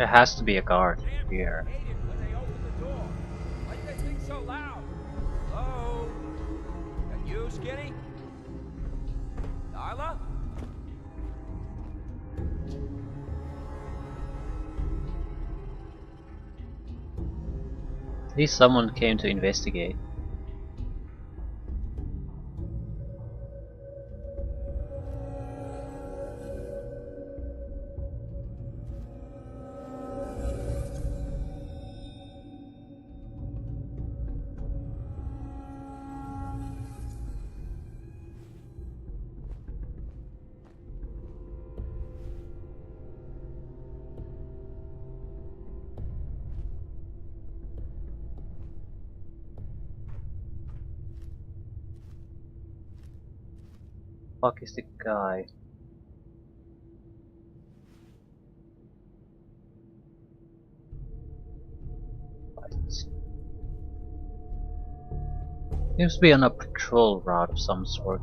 There has to be a guard here. Hate it when they open the door. Why do they think so loud? Hello? That you, Skinny? Darla? At least someone came to investigate. Fuck is the guy? Seems to be on a patrol route of some sort.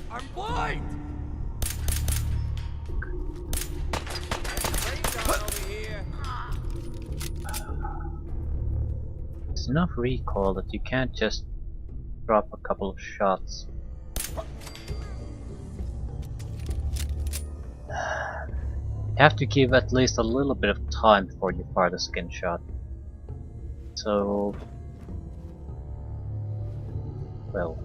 I'm blind! Radon over here. There's enough recoil that you can't just drop a couple of shots. You have to give at least a little bit of time before you fire the skin shot. So, well,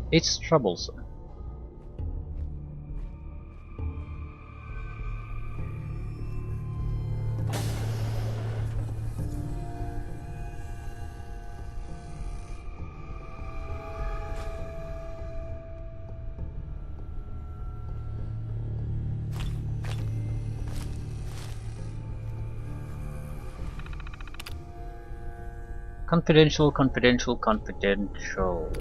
it's troublesome. Confidential, confidential, confidential.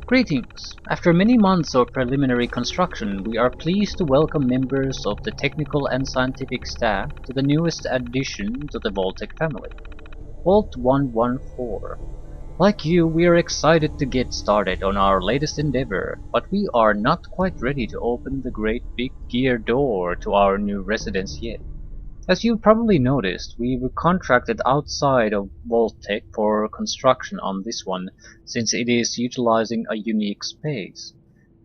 Greetings! After many months of preliminary construction, we are pleased to welcome members of the technical and scientific staff to the newest addition to the Vault-Tec family, Vault 114. Like you, we are excited to get started on our latest endeavor, but we are not quite ready to open the great big gear door to our new residence yet. As you probably noticed, we were contracted outside of Vault-Tec for construction on this one, since it is utilizing a unique space.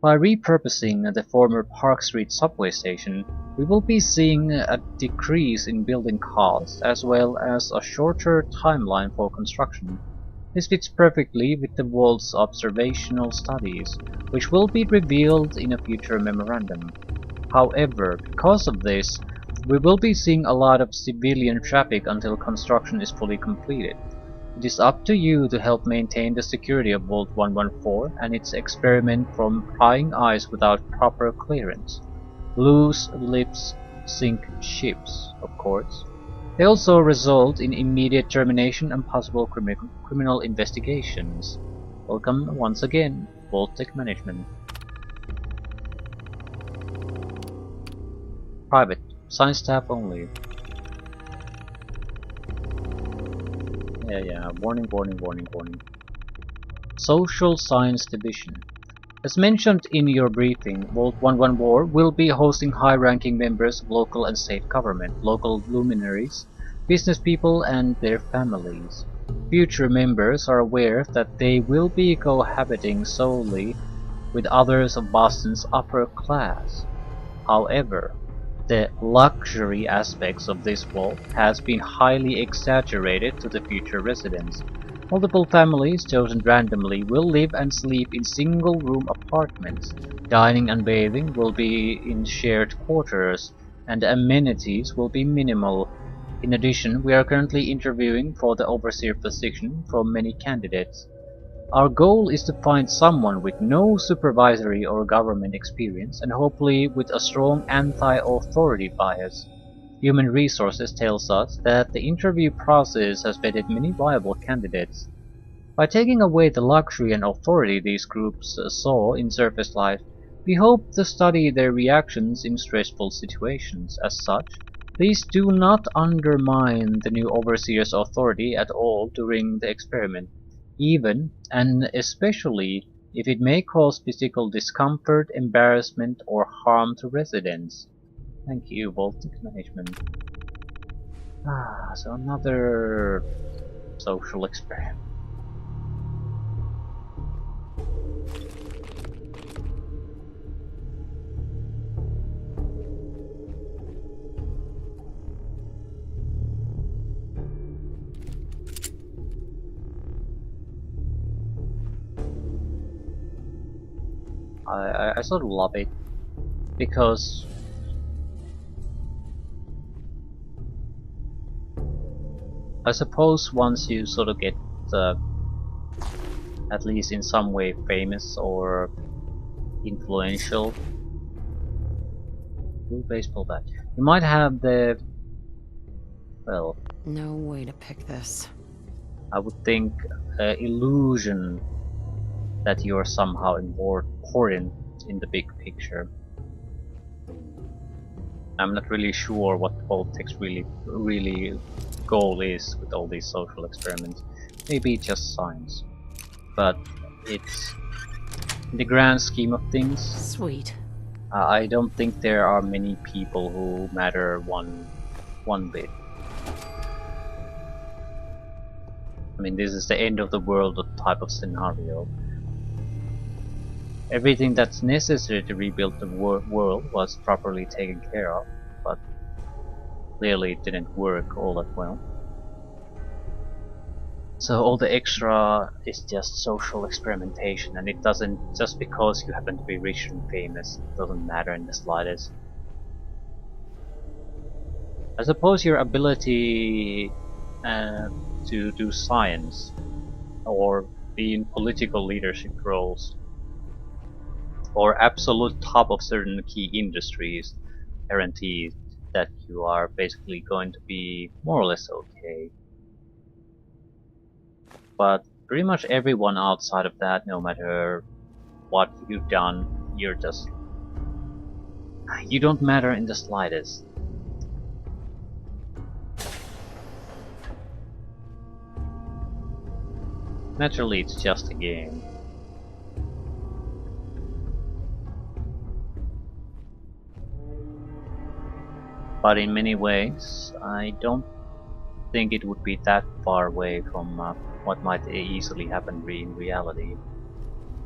By repurposing the former Park Street subway station, we will be seeing a decrease in building costs as well as a shorter timeline for construction. This fits perfectly with the Vault's observational studies, which will be revealed in a future memorandum. However, because of this, we will be seeing a lot of civilian traffic until construction is fully completed. It is up to you to help maintain the security of Vault 114 and its experiment from prying eyes without proper clearance. Loose lips sink ships, of course. They also result in immediate termination and possible criminal investigations. Welcome once again, Vault-Tec Management. Private. Science staff only. Yeah, warning, warning, warning, warning. Social Science Division. As mentioned in your briefing, Vault 114 will be hosting high-ranking members of local and state government, local luminaries, business people and their families. Future members are aware that they will be cohabiting solely with others of Boston's upper class. However, the luxury aspects of this vault has been highly exaggerated to the future residents. Multiple families chosen randomly will live and sleep in single-room apartments. Dining and bathing will be in shared quarters, and amenities will be minimal. In addition, we are currently interviewing for the overseer position from many candidates. Our goal is to find someone with no supervisory or government experience and hopefully with a strong anti-authority bias. Human Resources tells us that the interview process has vetted many viable candidates. By taking away the luxury and authority these groups saw in surface life, we hope to study their reactions in stressful situations. As such, please do not undermine the new overseer's authority at all during the experiment, even and especially if it may cause physical discomfort, embarrassment, or harm to residents. Thank you, Baltic Management. So another social experiment. I sort of love it because I suppose once you sort of get at least in some way famous or influential, blue baseball bat, you might have the, well, No way to pick this. I would think, illusion that you're somehow important in the big picture. I'm not really sure what Voltec's really goal is with all these social experiments. Maybe just science, but it's in the grand scheme of things. Sweet. I don't think there are many people who matter one bit. I mean, this is the end of the world type of scenario. Everything that's necessary to rebuild the world was properly taken care of, but clearly it didn't work all that well. So all the extra is just social experimentation, and it doesn't, just because you happen to be rich and famous, it doesn't matter in the slightest. I suppose your ability to do science or be in political leadership roles or absolute top of certain key industries guarantees that you are basically going to be more or less okay. But pretty much everyone outside of that, no matter what you've done, you don't matter in the slightest. Naturally, it's just a game. But in many ways, I don't think it would be that far away from what might easily happen in reality.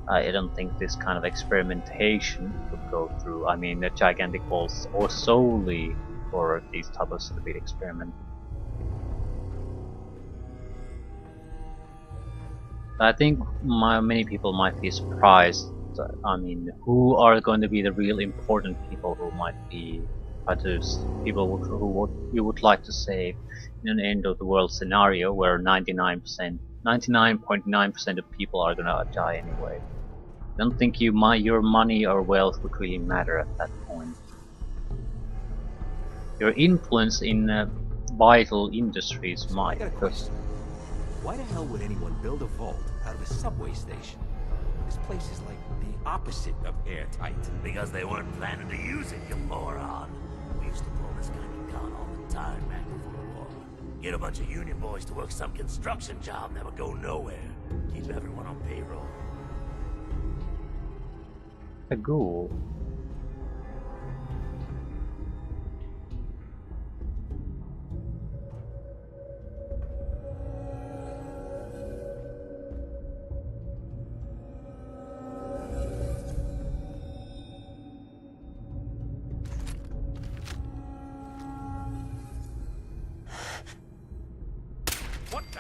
I don't think this kind of experimentation would go through. I mean, the gigantic balls or solely for these type of stupid experiment. I think many people might be surprised. I mean, who are going to be the real important people who might be people who you would like to save in an end of the world scenario where 99.9% of people are gonna die anyway. I don't think your money or wealth would really matter at that point. Your influence in vital industries might. I got a question. Why the hell would anyone build a vault out of a subway station? This place is like the opposite of airtight. Because they weren't planning to use it, you moron. We used to pull this kind of con all the time back before the war. Get a bunch of union boys to work some construction job that would go nowhere. Keep everyone on payroll. A ghoul. What the?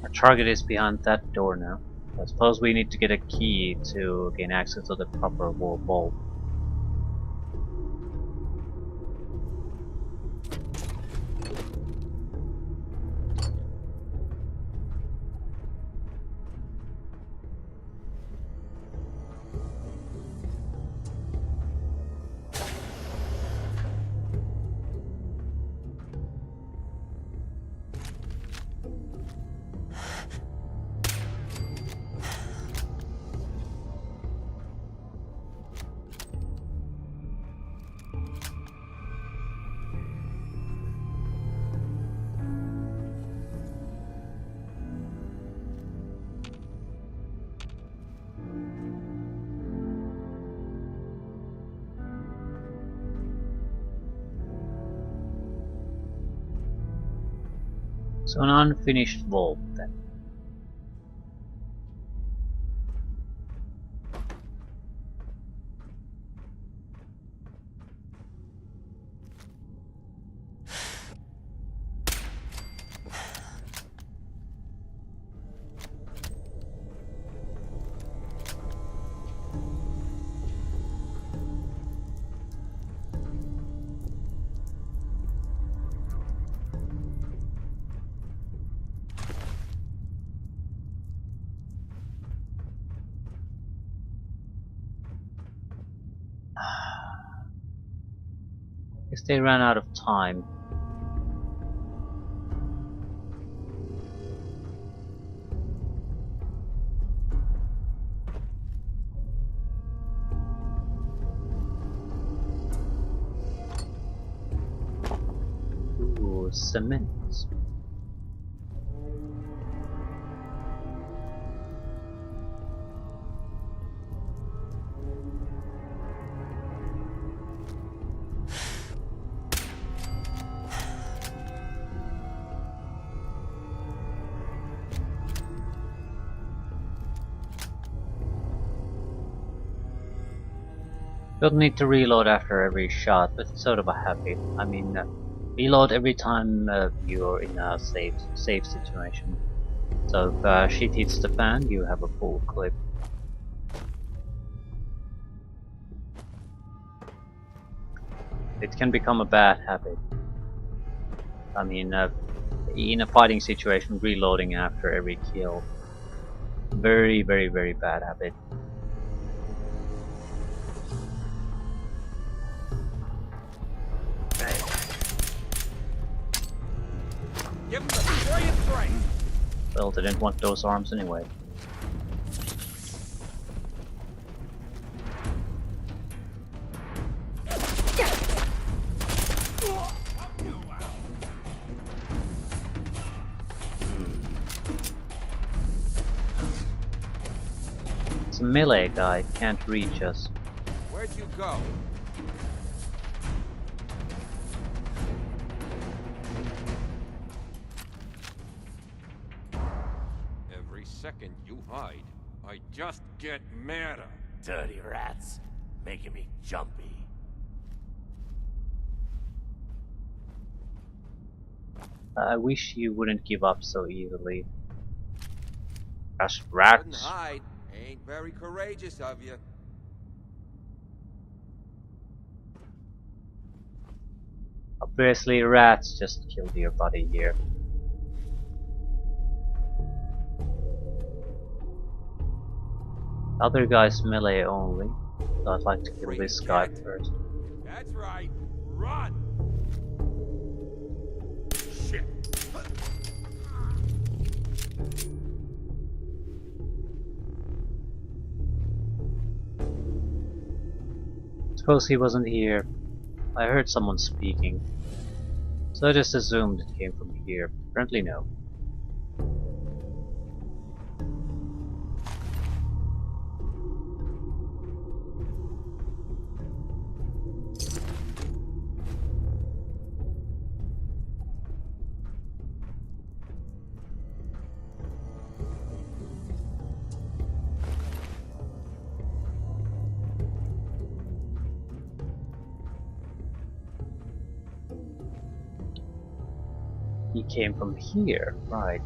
Our target is behind that door now. I suppose we need to get a key to gain access to the proper vault. So an unfinished vault then. Guess they ran out of time. Ooh, cement. Don't need to reload after every shot, but it's sort of a habit. I mean, reload every time you're in a safe situation. So if shit hits the fan, you have a full clip. It can become a bad habit. I mean, in a fighting situation, reloading after every kill. Very, very, very bad habit. Give him the spray and pray. Well, they didn't want those arms anyway. It's a melee guy, can't reach us. Where'd you go? Every second you hide, I just get madder. Dirty rats, making me jumpy. I wish you wouldn't give up so easily. Just Couldn't rats. hide. Ain't very courageous of you. Obviously, rats just killed your buddy here. Other guy's melee only, so I'd like to kill Free this guy cat. first. That's right. Run! Shit. Suppose he wasn't here. I heard someone speaking, so I just assumed it came from here. Apparently no. He came from here, right?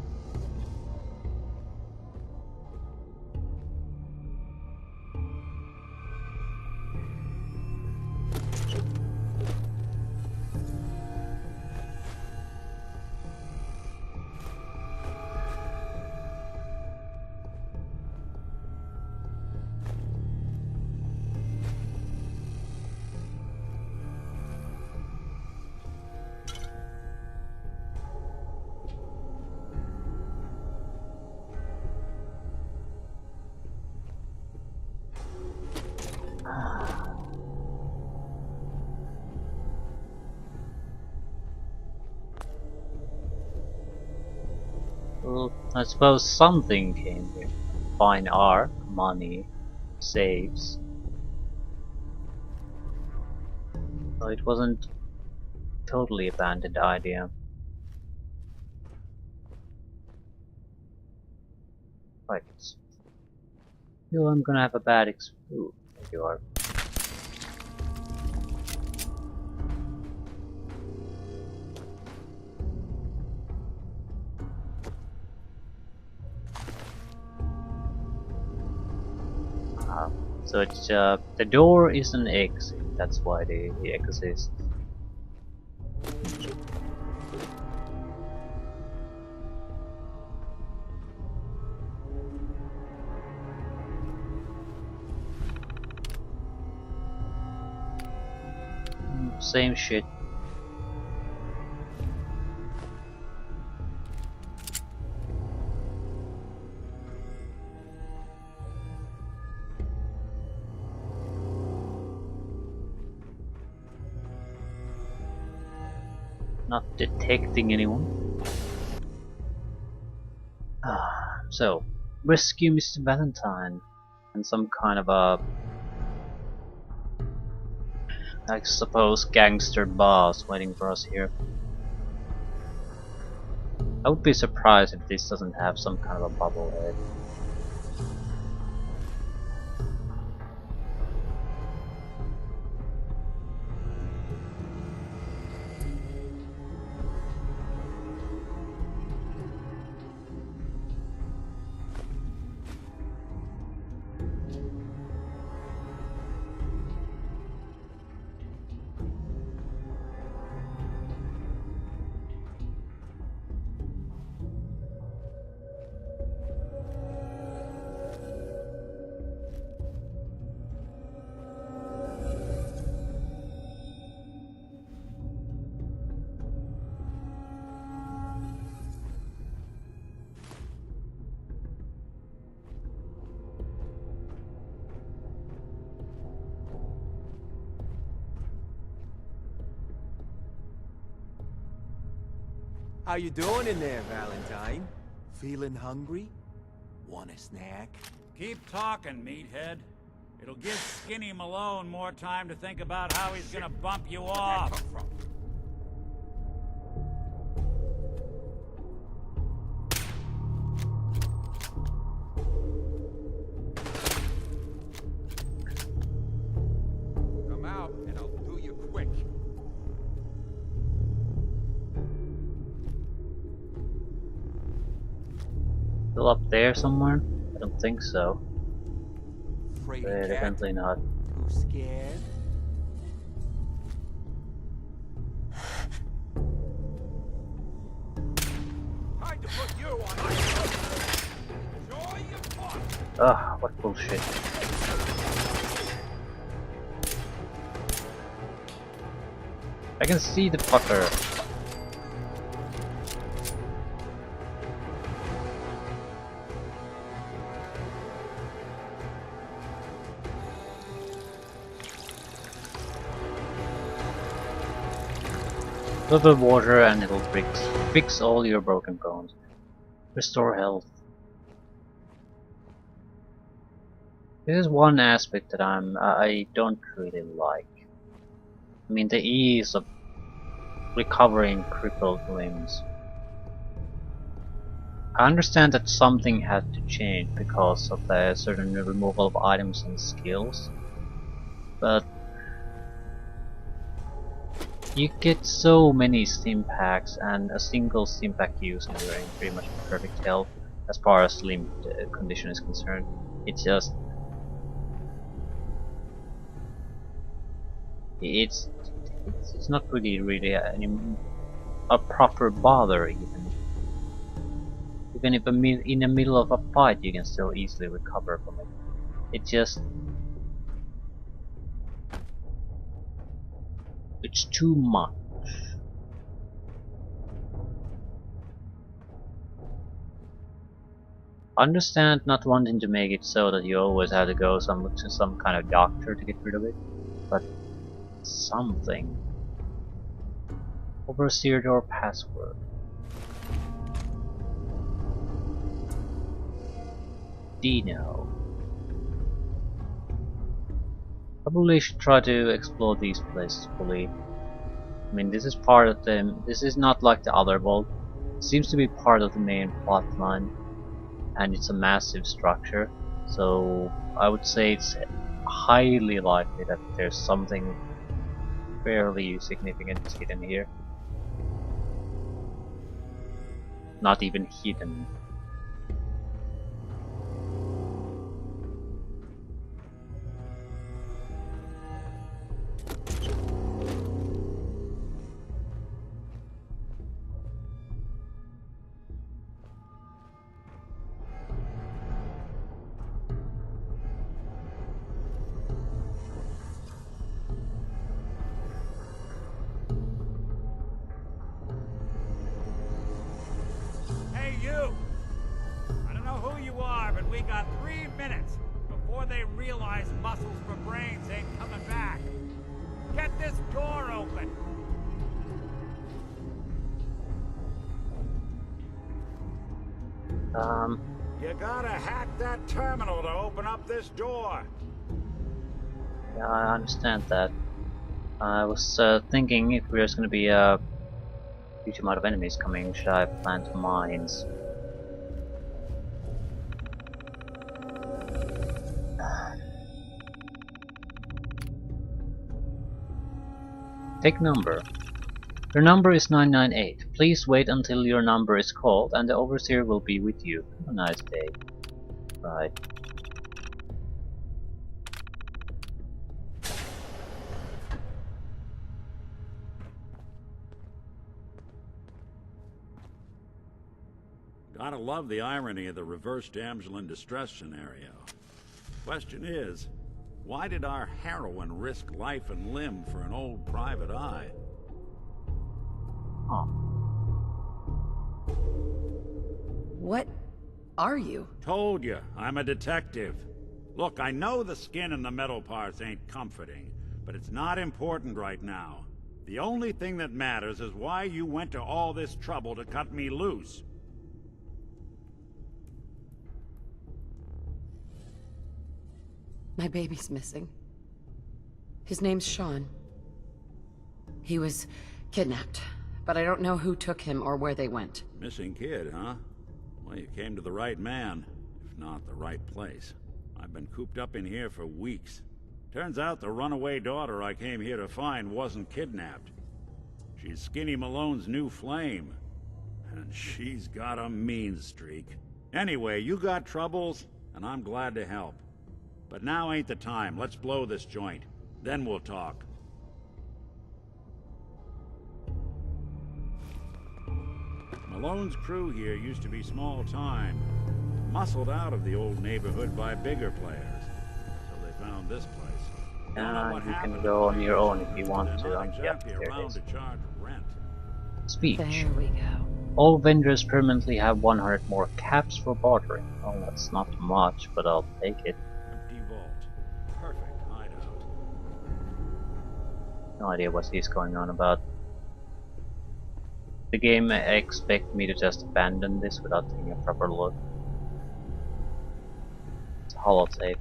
Well, I suppose something came here. Fine art, money, saves. So it wasn't totally abandoned idea. Right. Feel I'm gonna have a bad Ooh, there you are. So it's the door is an exit. That's why they exist. Same shit. Not detecting anyone. So, rescue Mr. Valentine and some kind of a, I suppose, gangster boss waiting for us here. I would be surprised if this doesn't have some kind of a bubble head. How you doing in there, Valentine? Feeling hungry? Want a snack? Keep talking, meathead. It'll give Skinny Malone more time to think about how he's gonna bump you off. Come out, and I'll do you quick. Still up there somewhere? I don't think so. Afraid But of cat? definitely not. Too scared? Time to put you on my Enjoy your fun. Ugh, what bullshit. I can see the fucker. Little water and it'll fix all your broken bones. Restore health. This is one aspect that I don't really like. I mean, the ease of recovering crippled limbs. I understand that something had to change because of the certain removal of items and skills, but You get so many stim packs, and a single stim pack use and you're in pretty much perfect health as far as limb condition is concerned. It's just... It's not really a proper bother even. Even if in the middle of a fight you can still easily recover from it. It just... It's too much. Understand not wanting to make it so that you always have to go to some kind of doctor to get rid of it, but something. Overseer door password. Dino. Probably should try to explore these places fully. I mean, this is part of them. This is not like the other vault. It seems to be part of the main plot line, and it's a massive structure. So I would say it's highly likely that there's something fairly significant hidden here. Not even hidden. Hey, you! I don't know who you are, but we got 3 minutes before they realize muscles for brains ain't coming back. Get this door open! You gotta hack that terminal to open up this door. Yeah, I understand that. I was thinking if there's gonna be a huge amount of enemies coming, should I plant mines? Take number. Your number is 998. Please wait until your number is called and the overseer will be with you. Have a nice day. Right. Gotta love the irony of the reverse damsel in distress scenario. Question is, why did our heroine risk life and limb for an old private eye? Huh. What are you? Told you, I'm a detective. Look, I know the skin and the metal parts ain't comforting, but it's not important right now. The only thing that matters is why you went to all this trouble to cut me loose. My baby's missing. His name's Sean. He was kidnapped, but I don't know who took him or where they went. Missing kid, huh? Well, you came to the right man, if not the right place. I've been cooped up in here for weeks. Turns out the runaway daughter I came here to find wasn't kidnapped. She's Skinny Malone's new flame. And she's got a mean streak. Anyway, you got troubles, and I'm glad to help. But now ain't the time. Let's blow this joint. Then we'll talk. Malone's crew here used to be small time. Muscled out of the old neighborhood by bigger players. So they found this place. You can go on your own if you want to. Yep, there it is. Speech. There we go. All vendors permanently have 100 more caps for bartering. Well, that's not much, but I'll take it. Empty vault. Perfect hideout. No idea what he's going on about. The game expect me to just abandon this without taking a proper look. It's a holotape.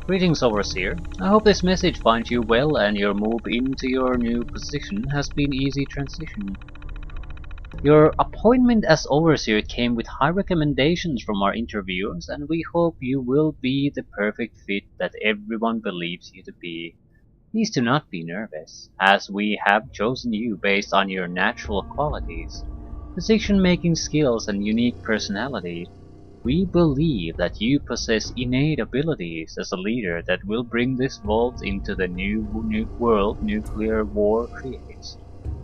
Greetings, Overseer. I hope this message finds you well and your move into your new position has been easy transition. Your appointment as overseer came with high recommendations from our interviewers, and we hope you will be the perfect fit that everyone believes you to be. Please do not be nervous, as we have chosen you based on your natural qualities, decision-making skills, and unique personality. We believe that you possess innate abilities as a leader that will bring this vault into the new world nuclear war creates.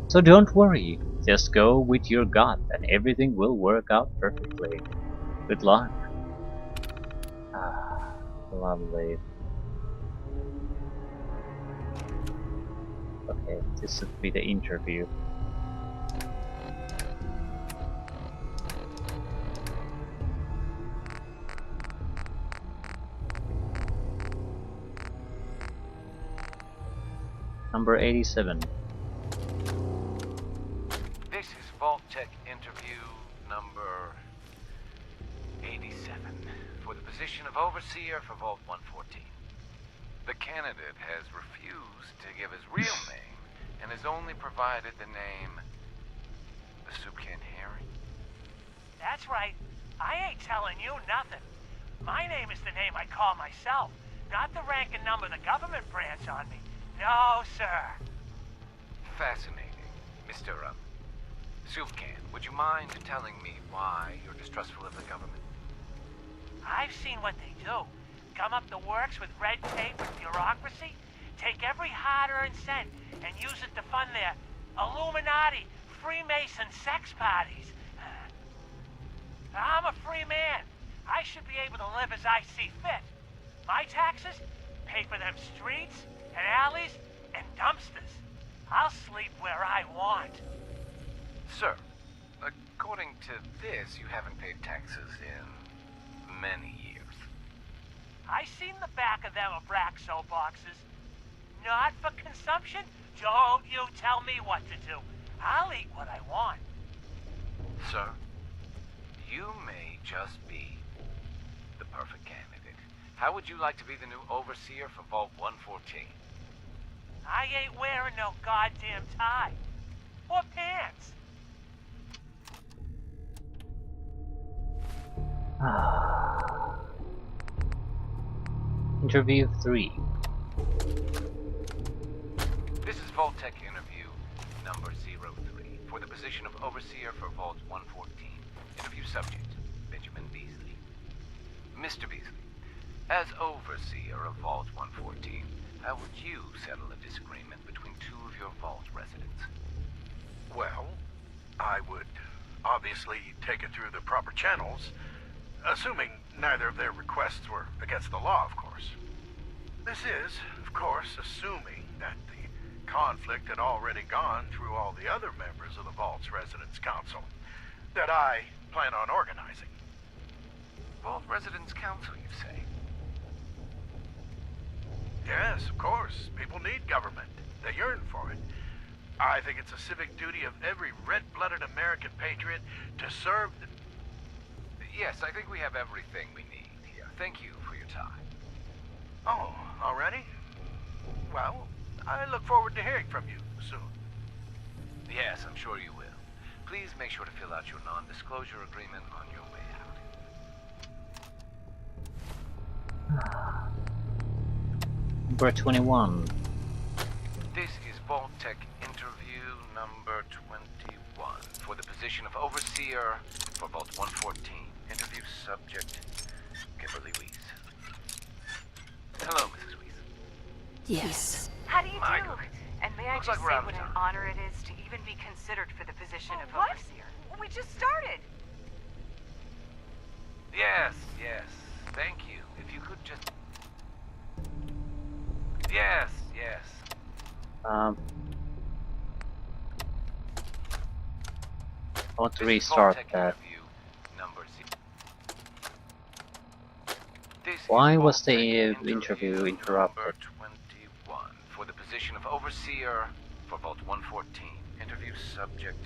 So don't worry, just go with your gut and everything will work out perfectly. Good luck. Ah, lovely. Okay, this should be the interview. Number 87. This is Vault-Tec interview number 87 for the position of Overseer for Vault 114. The candidate has refused to give his real name and has only provided the name the Soup Can Harry. That's right. I ain't telling you nothing. My name is the name I call myself, not the rank and number the government brands on me. No, sir. Fascinating. Mr. Suvcan, would you mind telling me why you're distrustful of the government? I've seen what they do. Come up the works with red tape and bureaucracy, take every hard-earned cent and use it to fund their Illuminati, Freemason sex parties. I'm a free man. I should be able to live as I see fit. My taxes pay for them streets and alleys and dumpsters. I'll sleep where I want. Sir, according to this, you haven't paid taxes in many years. I seen the back of them Abraxo boxes. Not for consumption? Don't you tell me what to do. I'll eat what I want. Sir, you may just be the perfect candidate. How would you like to be the new overseer for Vault 114? I ain't wearing no goddamn tie. Or pants. Interview 3. This is Vault-Tec interview number 03 for the position of Overseer for Vault 114. Interview subject, Benjamin Beasley. Mr. Beasley, as Overseer of Vault 114, how would you settle a disagreement between two of your Vault residents? Well, I would obviously take it through the proper channels, assuming neither of their requests were against the law, of course. This is, of course, assuming that the conflict had already gone through all the other members of the Vault's Residence Council that I plan on organizing. Vault Residence Council, you say? Yes, of course. People need government. They yearn for it. I think it's a civic duty of every red-blooded American patriot to serve the... Yes, I think we have everything we need here. Thank you for your time. Oh, already? Well, I look forward to hearing from you soon. Yes, I'm sure you will. Please make sure to fill out your non-disclosure agreement on your way out. Number 21. This is Vault-Tec interview number 21 for the position of Overseer for Vault 114. Interview subject, Kimberly Weiss. Hello, Mrs. Weiss. Yes. How do you My do? goodness. And may I Looks just like we're say out of what an time. honor it is to even be considered for the position of What? overseer? We just started. Yes, yes. Thank you. If you could just... Yes, yes. I want to This is restart Vault-Tec that. interview number This is Why was the Vault-Tec interview number interrupted? 21 for the position of Overseer for Vault 114. Interview subject,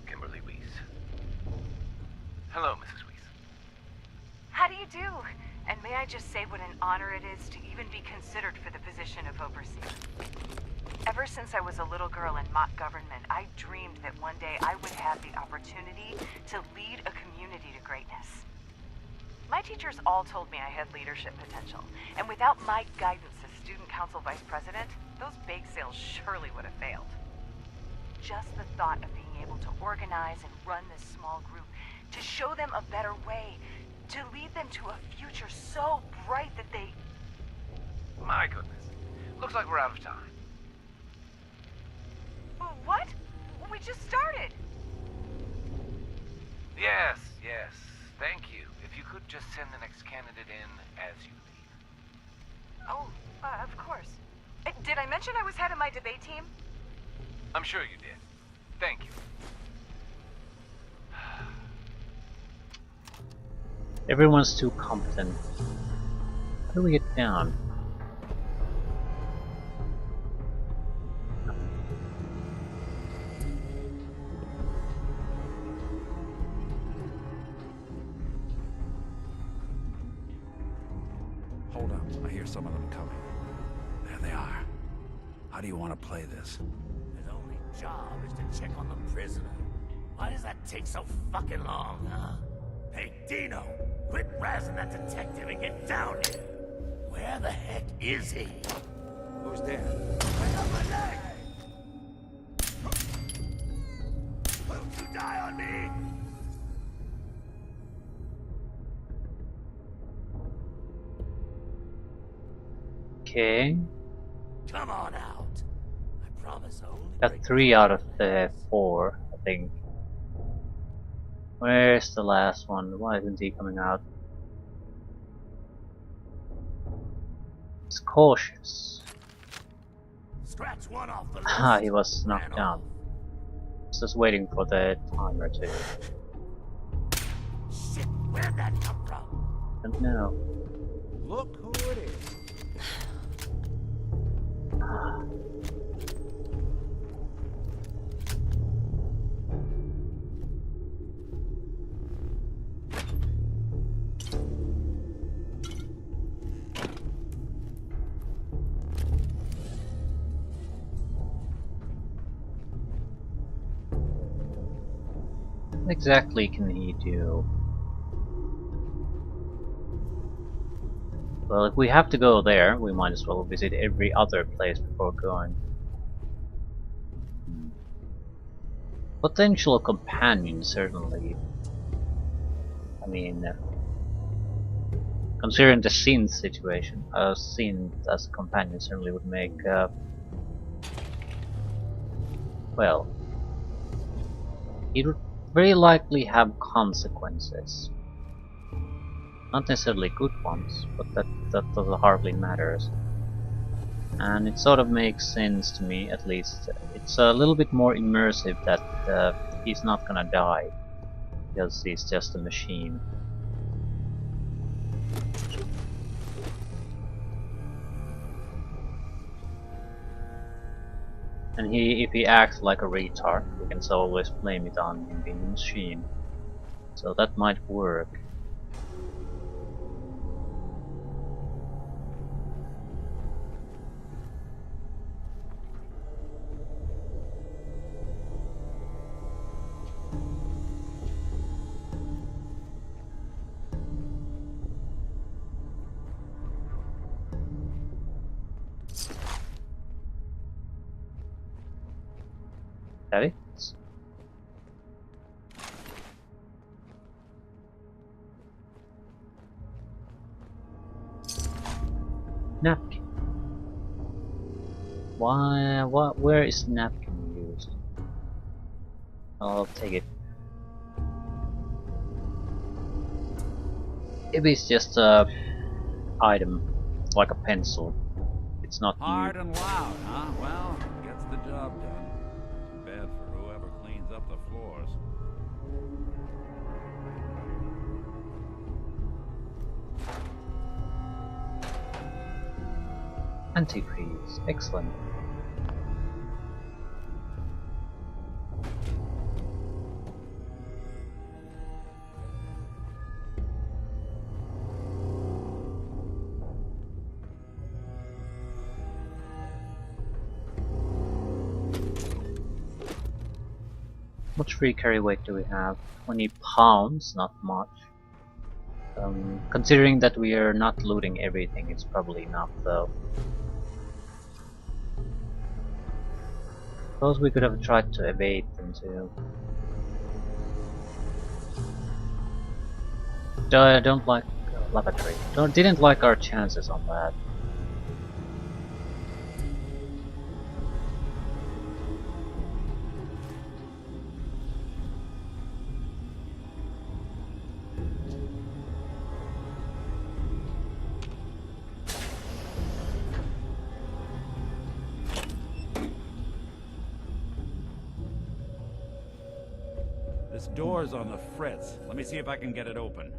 Kimberly Weiss. Hello, Mrs. Weiss. How do you do? And may I just say what an honor it is to even be considered for the position of overseer. Ever since I was a little girl in mock government, I dreamed that one day I would have the opportunity to lead a community to greatness. My teachers all told me I had leadership potential, and without my guidance as student council vice president, those bake sales surely would have failed. Just the thought of being able to organize and run this small group, to show them a better way, to lead them to a future so bright that they... My goodness. Looks like we're out of time. What? We just started! Yes. Thank you. If you could just send the next candidate in as you leave. Oh, of course. Did I mention I was head of my debate team? I'm sure you did. Thank you. Everyone's too competent. How do we get down? Hold up, I hear some of them coming. There they are. How do you want to play this? His only job is to check on the prisoner. Why does that take so fucking long, huh? Hey, Dino, quit razzing that detective and get down here. Where the heck is he? Who's there? Bring up my leg! Don't you die on me! Okay. Come on out. I promise I only Got 3 out of the 4, I think. Where's the last one? Why isn't he coming out? He's cautious. Scratch one off the list. Ah, he was knocked Ran down. off. Just waiting for the timer to... Shit, where'd that come from? Don't know. Look who it is. What exactly can he do? Well, if we have to go there, we might as well visit every other place before going. Potential companion, certainly. I mean, considering the synth situation, a synth as a companion certainly would make, well, it would very likely have consequences. Not necessarily good ones, but that hardly matters. And it sort of makes sense to me, at least. It's a little bit more immersive that he's not gonna die, because he's just a machine. And if he acts like a retard, we can always blame it on him being a machine. So that might work. That it? Napkin. Why? What? Where is napkin used? I'll take it. Maybe it's just a item, like a pencil. It's not Hard used. and loud, huh? Well, gets the job done. Too bad for whoever cleans up the floors. Antifreeze. Excellent. Much free carry weight do we have? 20 pounds, not much. Considering that we are not looting everything, it's probably enough though. Suppose we could have tried to evade them too. I don't like lavatory. Didn't like our chances on that. This door's on the fritz. Let me see if I can get it open.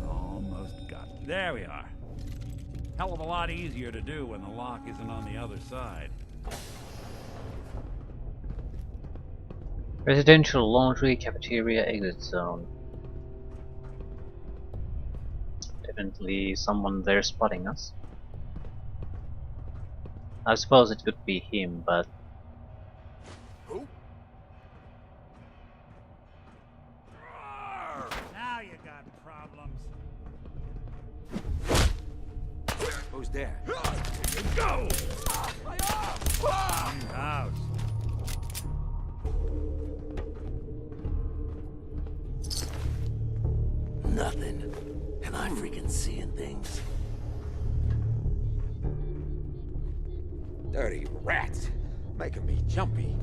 Almost got it. There we are. Hell of a lot easier to do when the lock isn't on the other side. Residential laundry, cafeteria, exit zone. Definitely someone there spotting us. I suppose it could be him, but Who? Now you got problems. Who's there? Go! House. Nothing. Am I freaking seeing things? Dirty rats. Making me jumpy.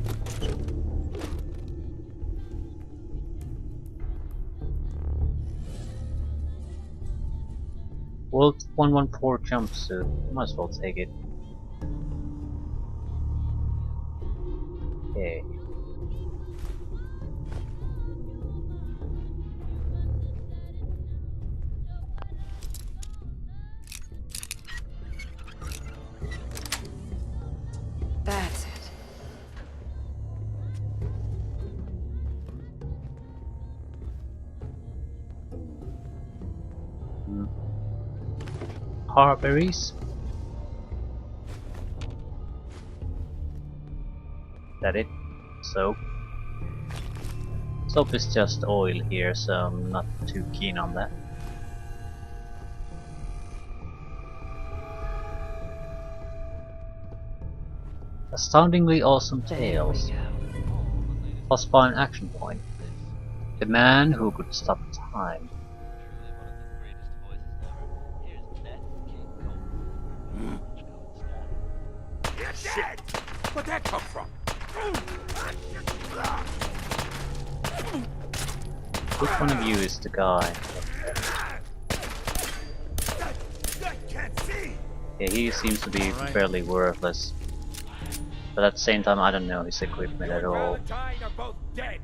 World 114 jumpsuit. Might as well take it. Okay. That's it. Harberries. That it? Soap. Soap is just oil here, so I'm not too keen on that. Astoundingly awesome tales. Plus by an action point. The man who could stop time. Shit! Where'd that come from? Which one of you is the guy? Yeah, he seems to be fairly worthless. But at the same time, I don't know his equipment at all. Valentine are both dead.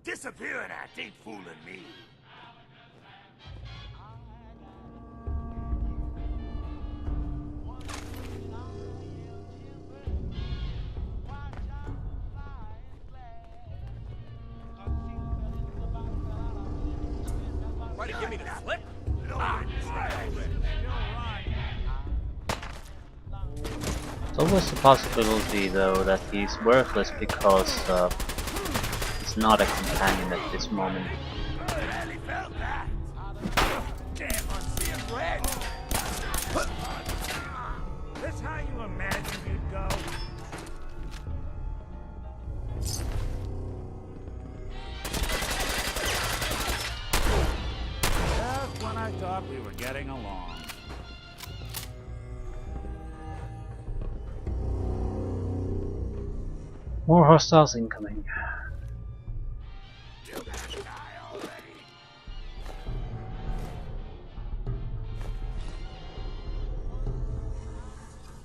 Disappearing act ain't fooling me. Try to give me the slip? It's always a possibility, though, that he's worthless because he's not a companion at this moment. Barely felt that. Damn, unseeing red. This how you imagine you'd go? Just when I thought we were getting along. More hostiles incoming. You gotta die already.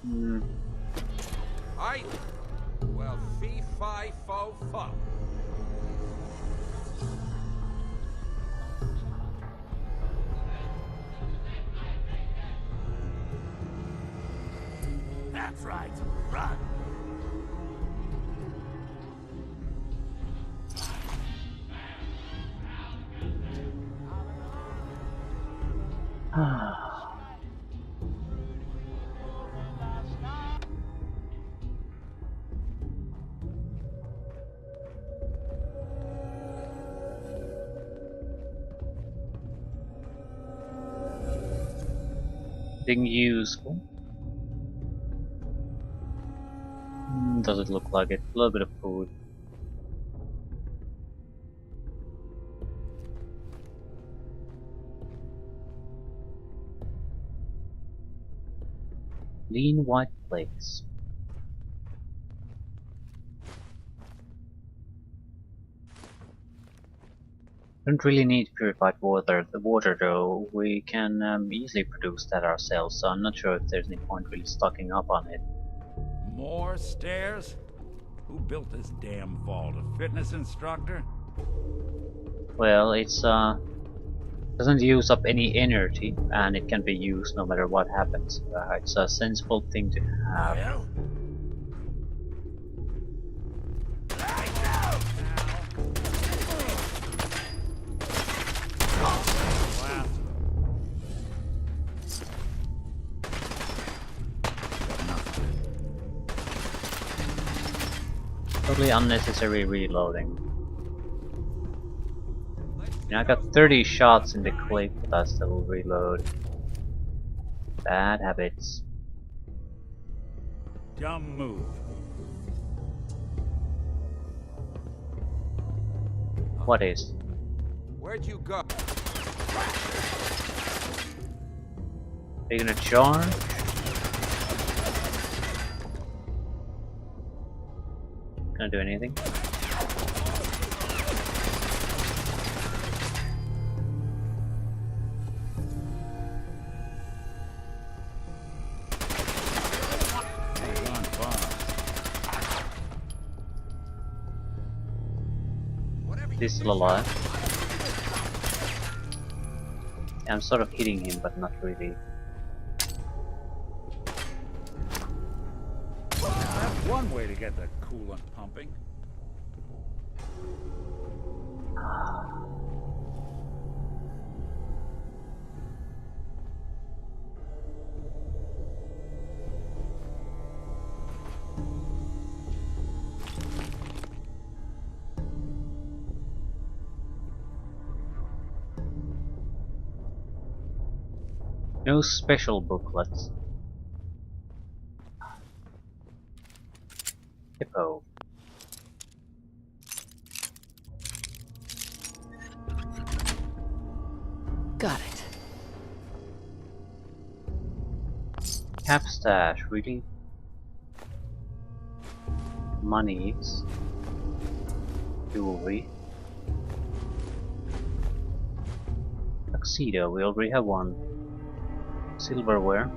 Hmm. Aye. Well, fee, fi, fo, fum. That's right. Run. Thing useful. Does it look like it? A little bit of food. Lean white flakes. Don't really need purified water. The water though, we can easily produce that ourselves, so I'm not sure if there's any point really stocking up on it. More stairs? Who built this damn vault? A fitness instructor? Well, it's doesn't use up any energy, and it can be used no matter what happens. It's a sensible thing to have. Well? Totally unnecessary reloading. You know, I got 30 shots in the clip, but I still reload. Bad habits. Dumb move. What is? Where'd you go? Are you gonna charge? Gonna do anything? He's still alive. Yeah, I'm sort of hitting him, but not really. That's one way to get the coolant pumping. No special booklets. Hippo. Got it. Cap stash, really? Monies. Jewelry. Tuxedo, we already have one. Silverware.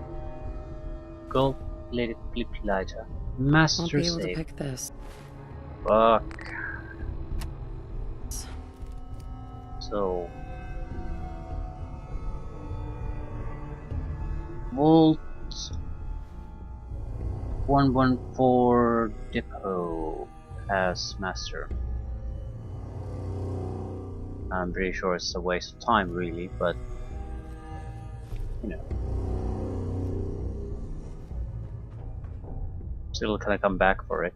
Gold plated flip lighter. Master I'll be able safe. to pick this. Fuck. So. Vault 114 Depot as master. I'm pretty sure it's a waste of time, really, but you know. Still can I come back for it?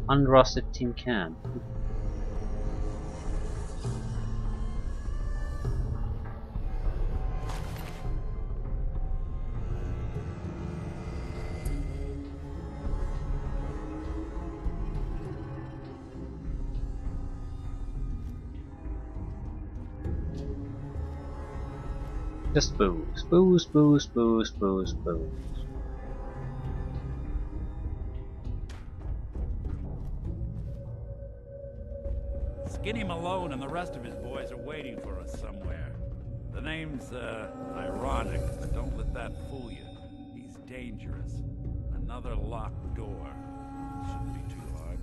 Unrusted tin can. Just booze, booze, booze, booze, booze, booze. Skinny Malone and the rest of his boys are waiting for us somewhere. The name's, ironic, but don't let that fool you. He's dangerous. Another locked door. Shouldn't be too hard.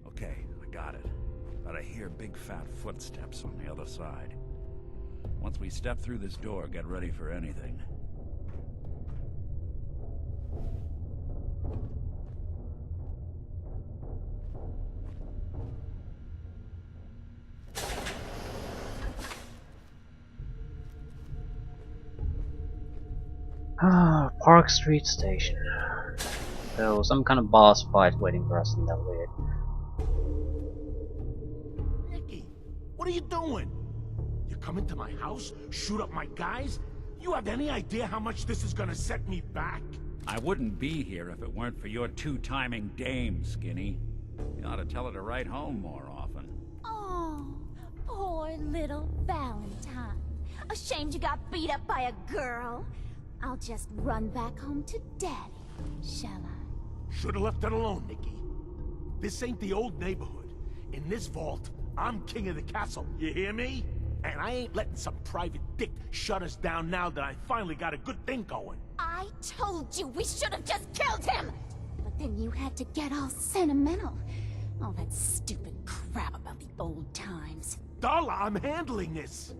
Okay, I got it. But I hear big fat footsteps on the other side. Once we step through this door, get ready for anything. Ah, Park Street Station. So some kind of boss fight waiting for us in that way. Nicky, what are you doing? You come into my house, shoot up my guys? You have any idea how much this is gonna set me back? I wouldn't be here if it weren't for your two-timing dame, Skinny. You ought to tell her to write home more often. Oh, poor little Valentine. Ashamed you got beat up by a girl? I'll just run back home to Daddy, shall I? Should've left it alone, Nicky. This ain't the old neighborhood. In this vault, I'm king of the castle, you hear me? And I ain't letting some private dick shut us down now that I finally got a good thing going. I told you we should have just killed him! But then you had to get all sentimental. All that stupid crap about the old times. Darla, I'm handling this.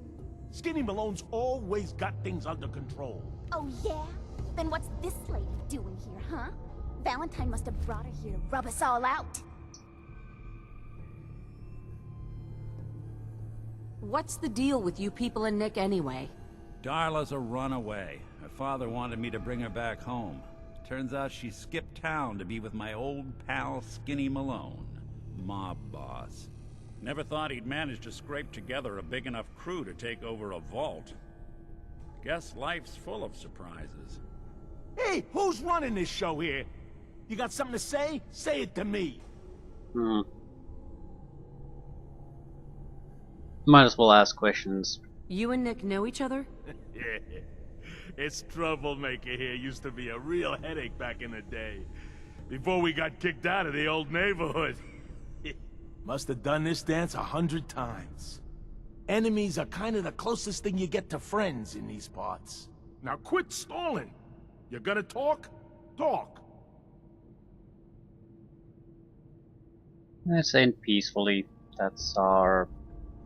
Skinny Malone's always got things under control. Oh yeah? Then what's this lady doing here, huh? Valentine must have brought her here to rub us all out. What's the deal with you people and Nick anyway? Darla's a runaway. Her father wanted me to bring her back home. Turns out she skipped town to be with my old pal Skinny Malone, mob boss. Never thought he'd manage to scrape together a big enough crew to take over a vault. Guess life's full of surprises. Hey, who's running this show here? You got something to say? Say it to me. Might as well ask questions. You and Nick know each other? Yeah. It's Troublemaker here used to be a real headache back in the day. Before we got kicked out of the old neighborhood. Must have done this dance 100 times. Enemies are kind of the closest thing you get to friends in these parts. Now quit stalling. You gonna talk? Talk. Let's end peacefully. That's our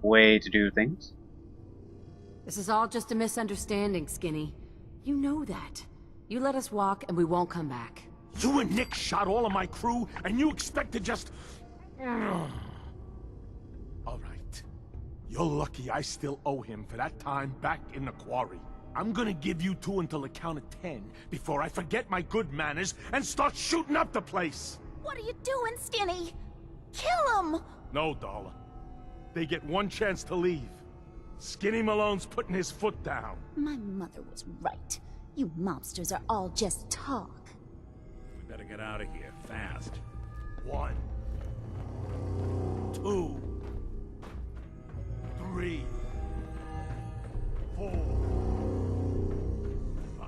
way to do things. This is all just a misunderstanding, Skinny. You know that. You let us walk and we won't come back. You and Nick shot all of my crew, and you expect to just... All right. You're lucky I still owe him for that time back in the quarry. I'm gonna give you two until the count of 10 before I forget my good manners and start shooting up the place. What are you doing, Skinny? Kill him! No, Darla. They get one chance to leave. Skinny Malone's putting his foot down. My mother was right. You mobsters are all just talk. We better get out of here, fast. 1, 2, 3, 4, 5.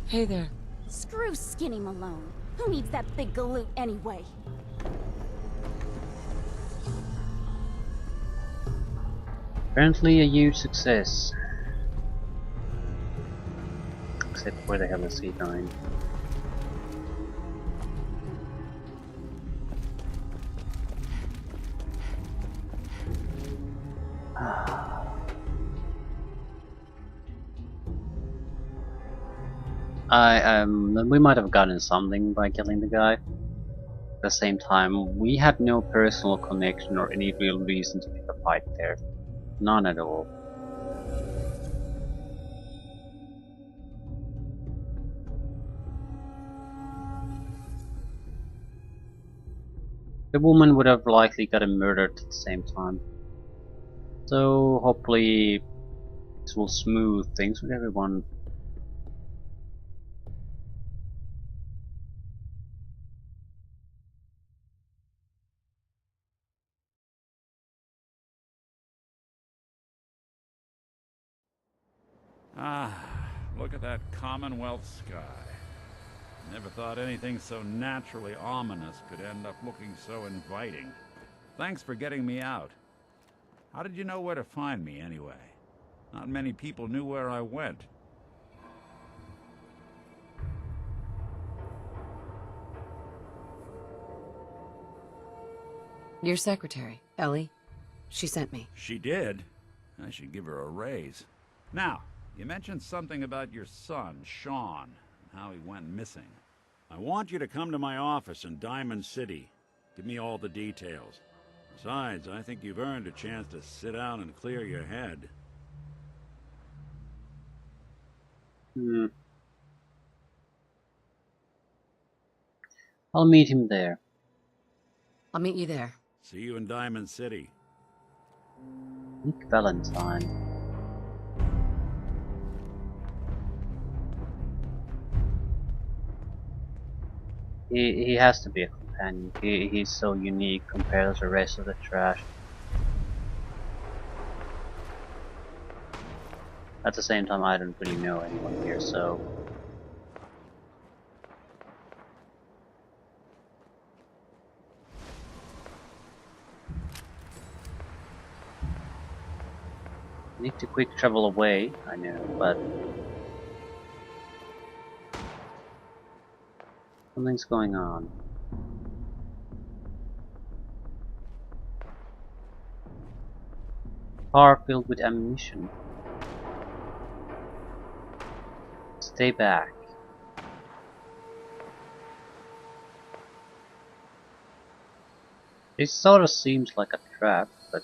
Hey there. Screw Skinny Malone. Who needs that big galoot anyway? Apparently a huge success. Except where the hell is he going? We might have gotten something by killing the guy. At the same time, we had no personal connection or any real reason to pick a fight there. None at all. The woman would have likely gotten murdered at the same time. So hopefully this will smooth things with everyone. Ah, look at that Commonwealth sky. Never thought anything so naturally ominous could end up looking so inviting. Thanks for getting me out. How did you know where to find me, anyway? Not many people knew where I went. Your secretary, Ellie. She sent me. She did? I should give her a raise. Now, you mentioned something about your son, Sean, and how he went missing. I want you to come to my office in Diamond City. Give me all the details. Besides, I think you've earned a chance to sit down and clear your head. I'll meet him there. I'll meet you there. See you in Diamond City. Nick Valentine. He has to be a companion. He's so unique compared to the rest of the trash. At the same time, I don't really know anyone here, so... Need to quick travel away, I know, but... something's going on. Car filled with ammunition. Stay back. It sort of seems like a trap, but...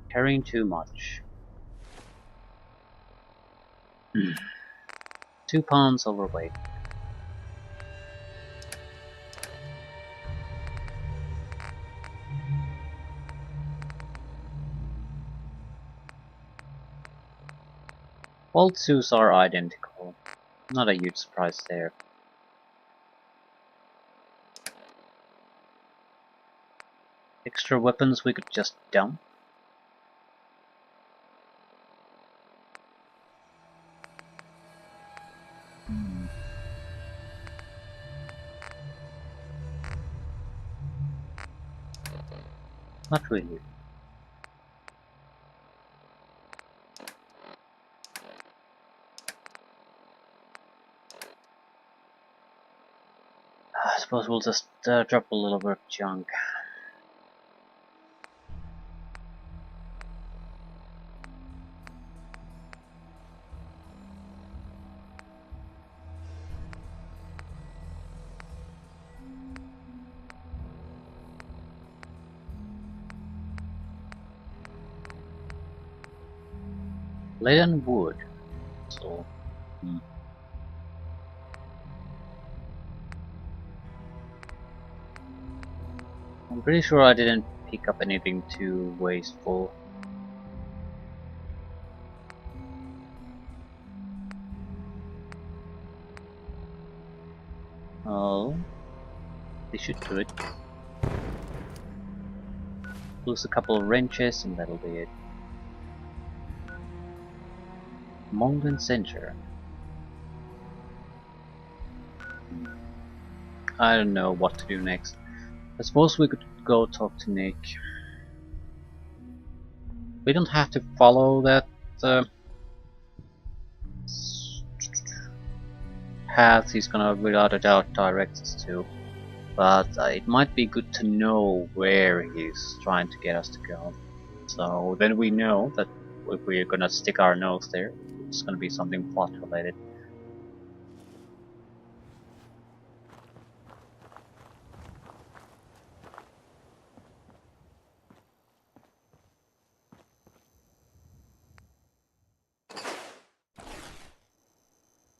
carrying too much. 2 pounds overweight. All suits are identical. Not a huge surprise there. Extra weapons we could just dump. Not really. I suppose we'll just drop a little bit of junk. Lead and wood. So, I'm pretty sure I didn't pick up anything too wasteful. Oh, they should do it. Lose a couple of wrenches and that'll be it. Molten Center. I don't know what to do next. I suppose we could go talk to Nick. We don't have to follow that path he's gonna without a doubt direct us to, but it might be good to know where he's trying to get us to go. So then we know that if we're gonna stick our nose there, it's gonna be something plot related.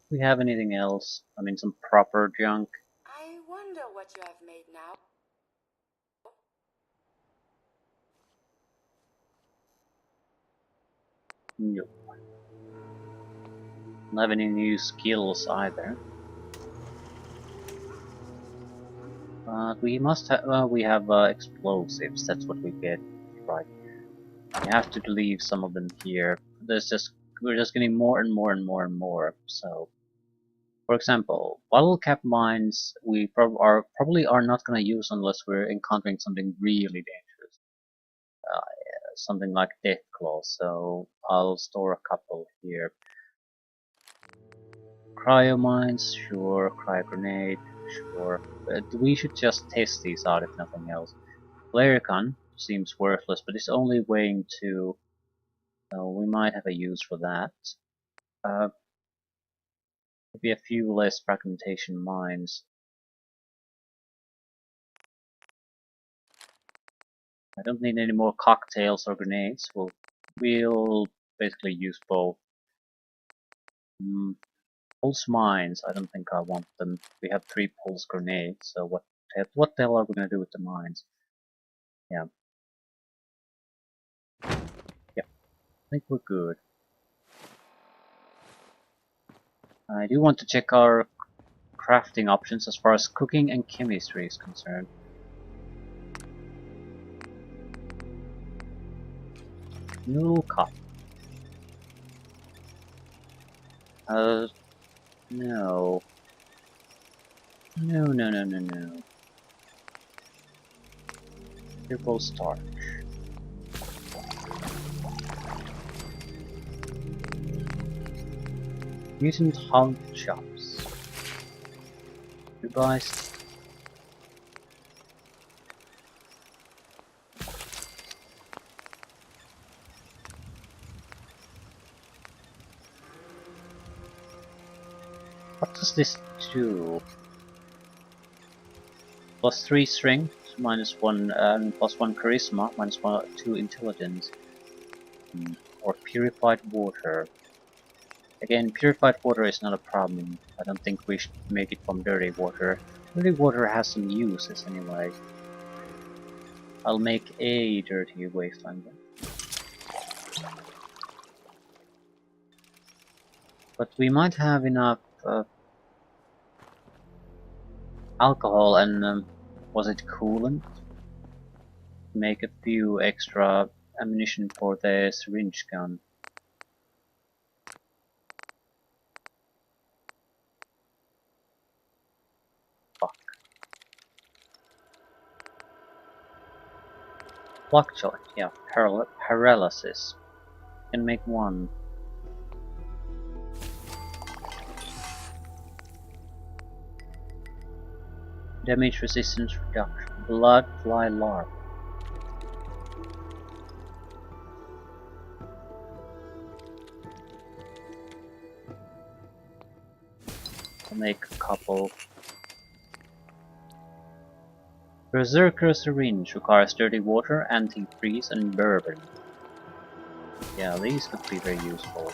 We have anything else? I mean, some proper junk. I wonder what you have made now. Nope. Don't have any new skills either. But we must have. We have explosives. That's what we get. Right. We have to leave some of them here. We're just getting more and more and more and more. So, for example, bottle cap mines we probably are not gonna use unless we're encountering something really dangerous. something like Deathclaw, so I'll store a couple here. Cryo mines, sure. Cryo grenade, sure. But we should just test these out if nothing else. Flare gun seems worthless, but it's only weighing 2, so we might have a use for that. Maybe a few less fragmentation mines. I don't need any more cocktails or grenades. We'll basically use both. Pulse mines, I don't think I want them. We have 3 pulse grenades, so what the hell are we gonna do with the mines? Yeah. Yep. I think we're good. I do want to check our crafting options as far as cooking and chemistry is concerned. No cup. No. No. Triple starch. Mutant hunt chops. You guys. What does this do? Plus 3 strength, minus 1, plus 1 charisma, minus 2 intelligence. Or purified water. Again, purified water is not a problem. I don't think we should make it from dirty water. Dirty water has some uses anyway. I'll make a dirty wasteland. But we might have enough alcohol and was it coolant? Make a few extra ammunition for the syringe gun. Fuck. Block joint, yeah, paralysis. Can make 1. Damage resistance reduction. Blood fly larva. I'll make a couple. Berserker syringe requires dirty water, antifreeze, and bourbon. Yeah, these could be very useful.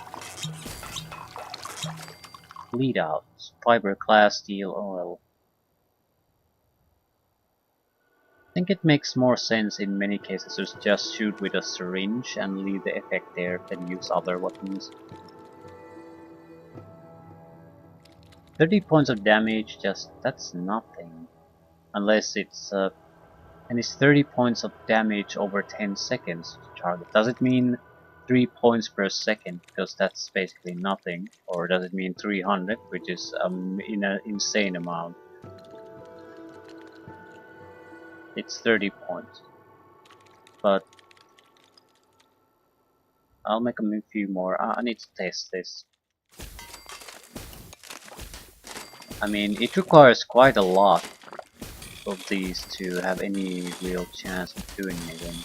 Bleed out. Fiberglass steel oil. I think it makes more sense in many cases to just shoot with a syringe and leave the effect there than use other weapons. 30 points of damage, that's nothing. Unless it's and it's 30 points of damage over 10 seconds to target. Does it mean 3 points per second? Because that's basically nothing. Or does it mean 300, which is in an insane amount? It's 30 points. But I'll make a few more. I need to test this. I mean, it requires quite a lot of these to have any real chance of doing anything.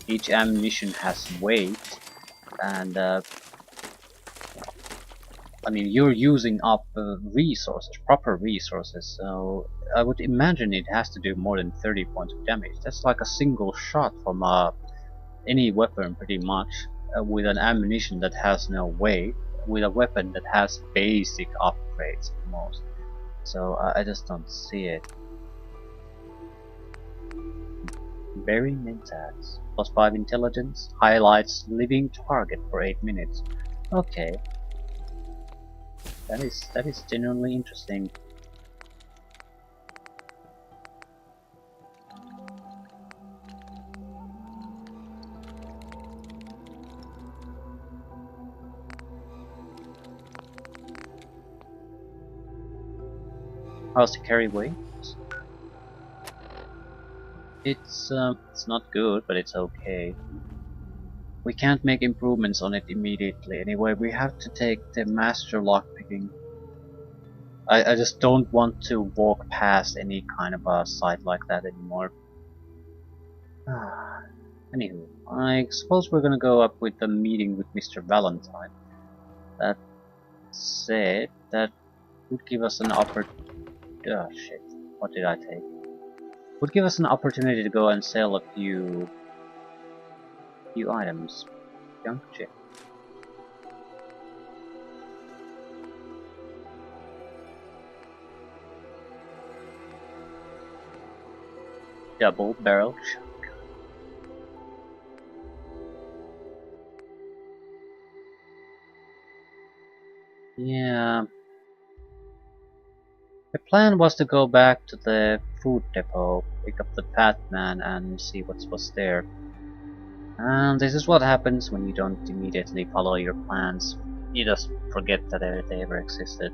Each ammunition has weight, and I mean, you're using up resources, proper resources, so I would imagine it has to do more than 30 points of damage. That's like a single shot from any weapon, pretty much, with an ammunition that has no weight, with a weapon that has basic upgrades at most. So I just don't see it. Berry Mentats. Plus 5 intelligence. Highlights living target for 8 minutes. Okay. That is genuinely interesting. How's the carry weight? It's not good, but it's okay. We can't make improvements on it immediately. Anyway, we have to take the master lockpicking. I just don't want to walk past any kind of a site like that anymore. Anywho, I suppose we're gonna go up with the meeting with Mr. Valentine. That said, that would give us an oh shit, what did I take? Would give us an opportunity to go and sell a few items. Junk chip. Double barrel shotgun. Yeah. The plan was to go back to the food depot, pick up the Fat Man and see what was there. And this is what happens when you don't immediately follow your plans. You just forget that they ever existed.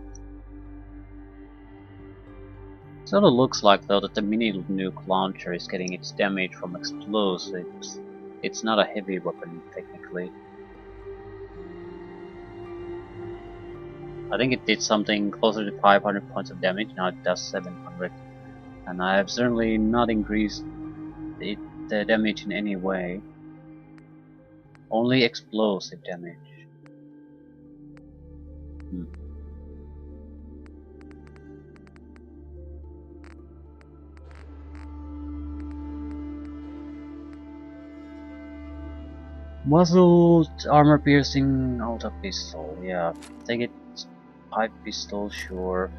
Sort of looks like though that the mini nuke launcher is getting its damage from explosives. It's not a heavy weapon technically. I think it did something closer to 500 points of damage, now it does 700. And I have certainly not increased the damage in any way. Only explosive damage. Muzzled armor piercing auto pistol, yeah. Take it. Pipe pistol, sure.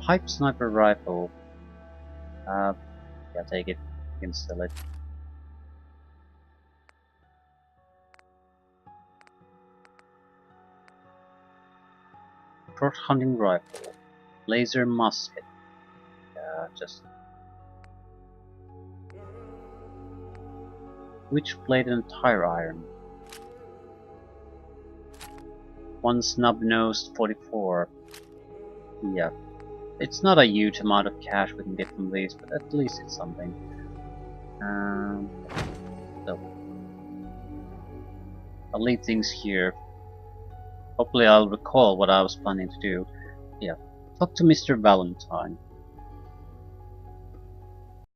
Pipe sniper rifle. Yeah, take it. You can sell it. Short hunting rifle. Laser musket. Yeah, just. Switchblade and tire iron. One snub-nosed 44. Yeah. It's not a huge amount of cash we can get from these, but at least it's something. So. I'll leave things here. Hopefully I'll recall what I was planning to do. Yeah. Talk to Mr. Valentine.